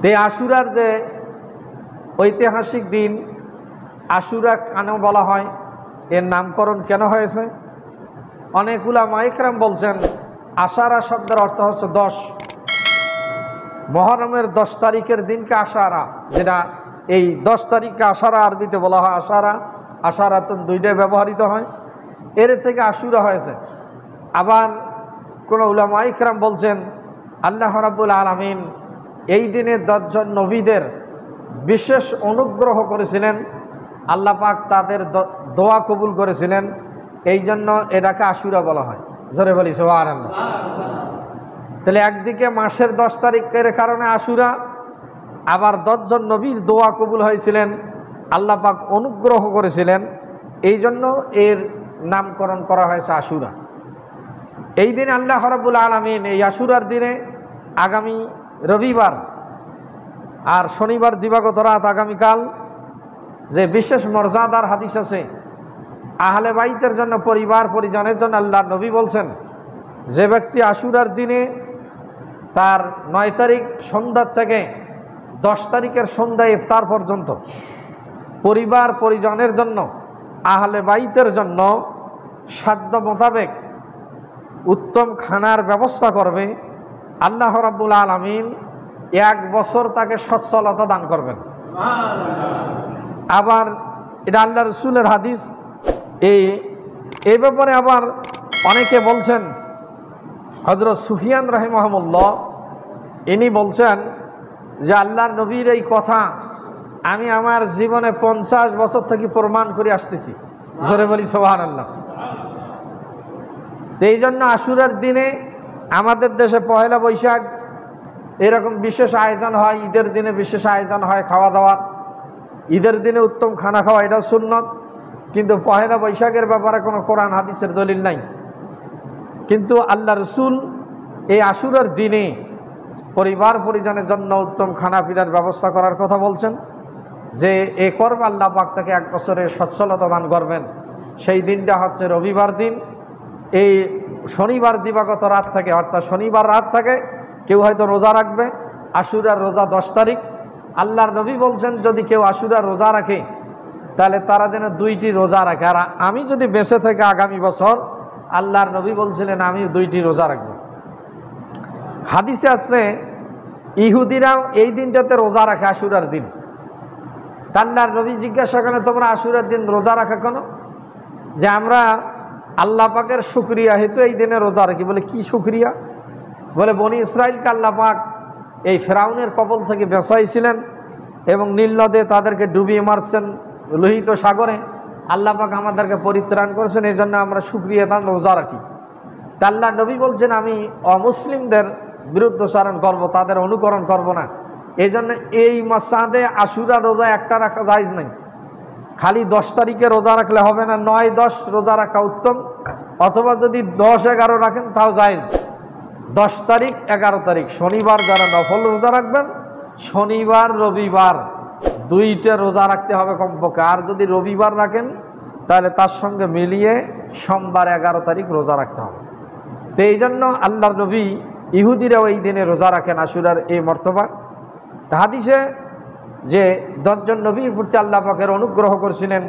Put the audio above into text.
এই আশুরার যে ঐতিহাসিক দিন, আশুরা কেন বলা হয়, এর নামকরণ কেন হয়েছে? অনেক উলামা ইকরাম বলছেন আশারা শব্দের অর্থ হচ্ছে 10। মুহররমের 10 তারিখের দিনকে আশারা, যেটা এই 10 তারিখকে আশারা আরবিতে বলা হয় আশারা, আশারাতুন দুইটাই ব্যবহৃত হয়, এর থেকে আশুরা হয়েছে। আবার কোন উলামা ইকরাম বলছেন আল্লাহ রাব্বুল আলামিন এই দিনে 10 জন নবীদের বিশেষ অনুগ্রহ করেছিলেন, আল্লাহ পাক তাদের দোয়া কবুল করেছিলেন, এই জন্য এটাকে আশুরা বলা হয়। জোরে বলি সুবহানাল্লাহ। তাহলে একদিকে মাসের 10 তারিখের কারণে আশুরা, আবার 10 জন নবীর দোয়া কবুল হয়েছিলেন, আল্লাহ পাক অনুগ্রহ করেছিলেন, এই জন্য এর নামকরণ করা হয়েছে আশুরা। এই দিনে আল্লাহ রাব্বুল আলামিন এই আশুরার দিনে আগামী রবিবার আর শনিবার দিবাগত রাত আগামীকাল যে বিশেষ মর্যাদার হাদিস আছে, আহলে বাইতের জন্য, পরিবার পরিজনের জন্য আল্লাহর নবী বলছেন যে ব্যক্তি আশুরার দিনে তার 9 তারিখ সন্ধ্যা থেকে 10 তারিখের সন্ধ্যা ইফতার পর্যন্ত পরিবার পরিজনের জন্য, আহলে বাইতের জন্য সাধ্য মোতাবেক উত্তম খানার ব্যবস্থা করবে, আল্লাহ রাব্বুল আলামিন 1 বছর তাকে সচ্ছলতা দান করবেন। আবার এটা আল্লাহ রাসূলের হাদিস। এই ব্যাপারে আবার অনেকে বলছেন, হযরত সুফিয়ান রাহিমাহুল্লাহ ইনি বলছেন যে আল্লাহর নবীর এই কথা আমি আমার জীবনে 50 বছর থেকে প্রমাণ করে আসতেছি। জোরে বলি সুবহানাল্লাহ। এই জন্য আশুরার দিনে আমাদের দেশে পহেলা বৈশাখ এরকম বিশেষ আয়োজন হয়, ঈদের দিনে বিশেষ আয়োজন হয় খাওয়া দাওয়া, ঈদের দিনে উত্তম খানা খাওয়া, এটাও সুন্নত। কিন্তু পহেলা বৈশাখের ব্যাপারে কোনো কোরআন হাদিসের দলিল নাই। কিন্তু আল্লাহ রসুল এই আশুরার দিনে পরিবার পরিজনের জন্য উত্তম খানা পিনার ব্যবস্থা করার কথা বলছেন, যে এ করবে আল্লাহ পাক তাকে 1 বছরের সচ্ছলতা দান করবেন। সেই দিনটা হচ্ছে রবিবার দিন। এই শনিবার দিবাগত রাত থেকে, অর্থাৎ শনিবার রাত থেকে কেউ হয়তো রোজা রাখবে, আশুরার রোজা 10 তারিখ। আল্লাহর নবী বলছেন যদি কেউ আশুরার রোজা রাখে তাহলে তারা যেন 2টি রোজা রাখে। আর আমি যদি বেঁচে থেকে আগামী বছর, আল্লাহর নবী বলছিলেন আমি 2টি রোজা রাখব। হাদিসে আছে ইহুদিরাও এই দিনটাতে রোজা রাখে, আশুরার দিন। আল্লাহর নবী জিজ্ঞাসা করেন তোমরা আশুরার দিন রোজা রাখা কেন? যে আমরা আল্লাহ পাকের শুকরিয়া হেতু এই দিনে রোজা রাখি। বলে কি শুকরিয়া? বলে বনি ইসরাইলকে আল্লাহ পাক এই ফেরাউনের কবল থেকে বাঁচাইছিলেন এবং নীল নদে তাদেরকে ডুবিয়ে মারছেন, লোহিত সাগরে আল্লাহ পাক আমাদেরকে পরিত্রাণ করেছেন, এই জন্য আমরা শুকরিয়া দান রোজা রাখি। তা আল্লাহ নবী বলছেন আমি অমুসলিমদের বিরুদ্ধচারণ করব, তাদের অনুকরণ করব না। এই জন্য এই মাসে আশুরা রোজা একটা রাখা জায়েজ নাই। খালি 10 তারিখে রোজা রাখলে হবে না, 9, 10 রোজা রাখা উত্তম। অথবা যদি 10, 11 রাখেন তাও জায়েজ। 10 তারিখ 11 তারিখ শনিবার যারা নফল রোজা রাখবেন, শনিবার রবিবার 2টা রোজা রাখতে হবে কমপক্ষে। আর যদি রবিবার রাখেন তাহলে তার সঙ্গে মিলিয়ে সোমবার 11 তারিখ রোজা রাখতে হবে। তো এই জন্য আল্লাহর নবী ইহুদিরাও এই দিনে রোজা রাখেন, আশুরার এই মর্তবা। হাদিসে যে 10 জন নবীর প্রতি আল্লাহ পাকের অনুগ্রহ করেছিলেন,